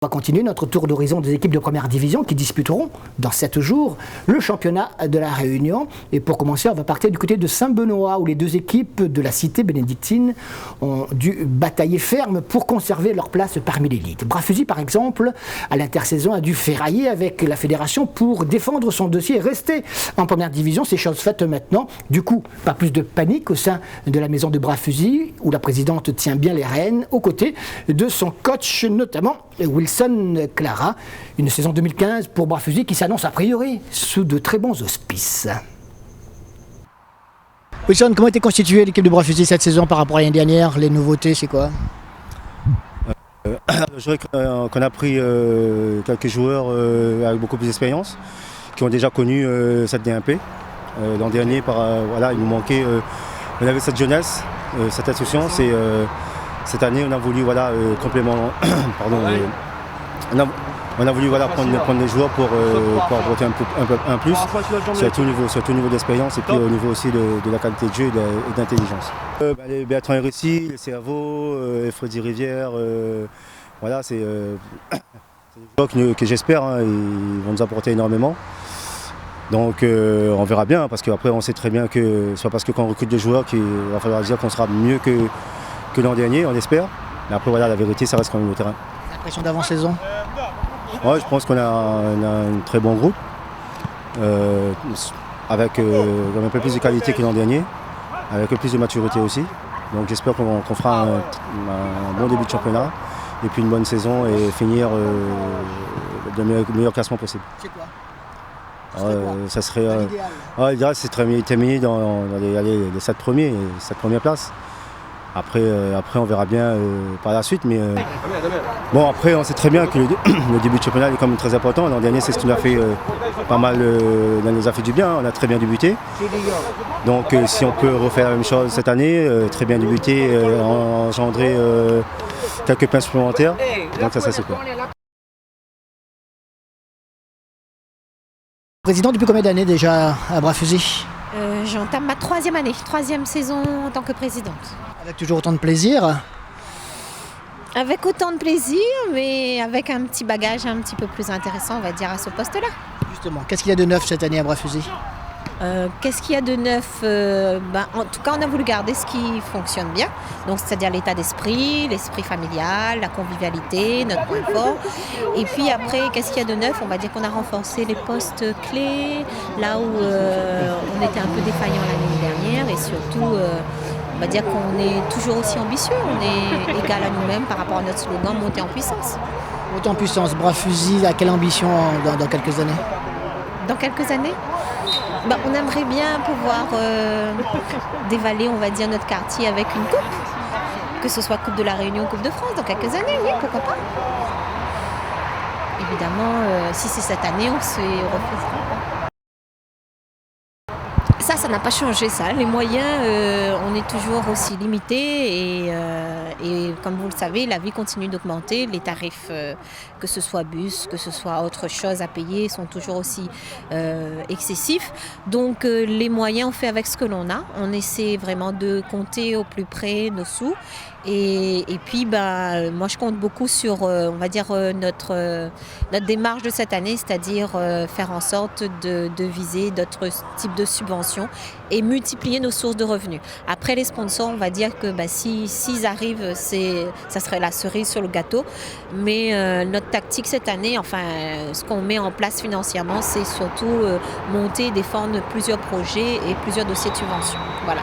On va continuer notre tour d'horizon des équipes de première division qui disputeront dans 7 jours le championnat de la Réunion. Et pour commencer, on va partir du côté de Saint-Benoît où les deux équipes de la cité bénédictine ont dû batailler ferme pour conserver leur place parmi l'élite. Brafuzy, par exemple, à l'intersaison a dû ferrailler avec la fédération pour défendre son dossier et rester en première division. C'est chose faite maintenant. Du coup, pas plus de panique au sein de la maison de Brafuzy où la présidente tient bien les rênes aux côtés de son coach, notamment Wilson Clara. Une saison 2015 pour Brafuzy qui s'annonce a priori sous de très bons auspices. Wilson, comment était constituée l'équipe de Brafuzy cette saison par rapport à l'année dernière? Les nouveautés, c'est quoi? Je dirais qu'on a pris quelques joueurs avec beaucoup plus d'expérience qui ont déjà connu cette DMP. L'an dernier, il nous manquait, on avait cette jeunesse, cette insouciance et cette année on a voulu on a voulu prendre les joueurs pour apporter un plus, surtout au niveau d'expérience et puis au niveau aussi de la qualité de jeu et d'intelligence. Les Bertrand Hérissi, les cerveaux, Freddy Rivière, c'est des joueurs que j'espère, ils vont nous apporter énormément. Donc on verra bien, parce qu'après on sait très bien que c'est pas parce qu'on recrute des joueurs qu'il va falloir dire qu'on sera mieux que l'an dernier, on espère. Mais après la vérité ça reste quand même le terrain. L'impression d'avant-saison? Ouais, je pense qu'on a un très bon groupe, avec un peu plus de qualité que l'an dernier, avec un peu plus de maturité aussi. Donc j'espère qu'on fera un bon début de championnat et puis une bonne saison et finir le meilleur classement possible. C'est quoi? Ça serait l'idéal, c'est terminer dans les 7 premières places. Après on verra bien par la suite, mais bon, après on sait très bien que le début de championnat est quand même très important. L'an dernier c'est ce qui nous a fait pas mal, nous a fait du bien, on a très bien débuté. Donc si on peut refaire la même chose cette année, très bien débuter, engendrer quelques points supplémentaires, donc ça c'est quoi. Président depuis combien d'années déjà à Brafuzy? J'entame ma 3e année, 3e saison en tant que présidente. Avec toujours autant de plaisir? Avec autant de plaisir, mais avec un petit bagage un petit peu plus intéressant, on va dire, à ce poste-là. Justement, qu'est-ce qu'il y a de neuf cette année à Brafuzy? Qu'est-ce qu'il y a de neuf? En tout cas, on a voulu garder ce qui fonctionne bien, donc c'est-à-dire l'état d'esprit, l'esprit familial, la convivialité, notre point fort. Et puis après, qu'est-ce qu'il y a de neuf? On va dire qu'on a renforcé les postes clés, là où on était un peu défaillant l'année dernière, et surtout, on va dire qu'on est toujours aussi ambitieux, on est égal à nous-mêmes par rapport à notre slogan « Monter en puissance ». Monter en puissance, Brafuzy a quelle ambition dans quelques années? Dans quelques années? On aimerait bien pouvoir dévaler, on va dire, notre quartier avec une coupe, que ce soit Coupe de la Réunion, Coupe de France, dans quelques années, oui, pourquoi pas. Évidemment, si c'est cette année, on se refusera. Ça n'a pas changé, ça. Les moyens, on est toujours aussi limités et comme vous le savez, la vie continue d'augmenter. Les tarifs, que ce soit bus, que ce soit autre chose à payer, sont toujours aussi excessifs. Donc les moyens, on fait avec ce que l'on a. On essaie vraiment de compter au plus près nos sous. Et puis, moi, je compte beaucoup sur, on va dire, notre démarche de cette année, c'est-à-dire faire en sorte de viser d'autres types de subventions et multiplier nos sources de revenus. Après, les sponsors, on va dire que s'ils arrivent, ça serait la cerise sur le gâteau. Mais notre tactique cette année, ce qu'on met en place financièrement, c'est surtout monter et défendre plusieurs projets et plusieurs dossiers de subventions. Voilà.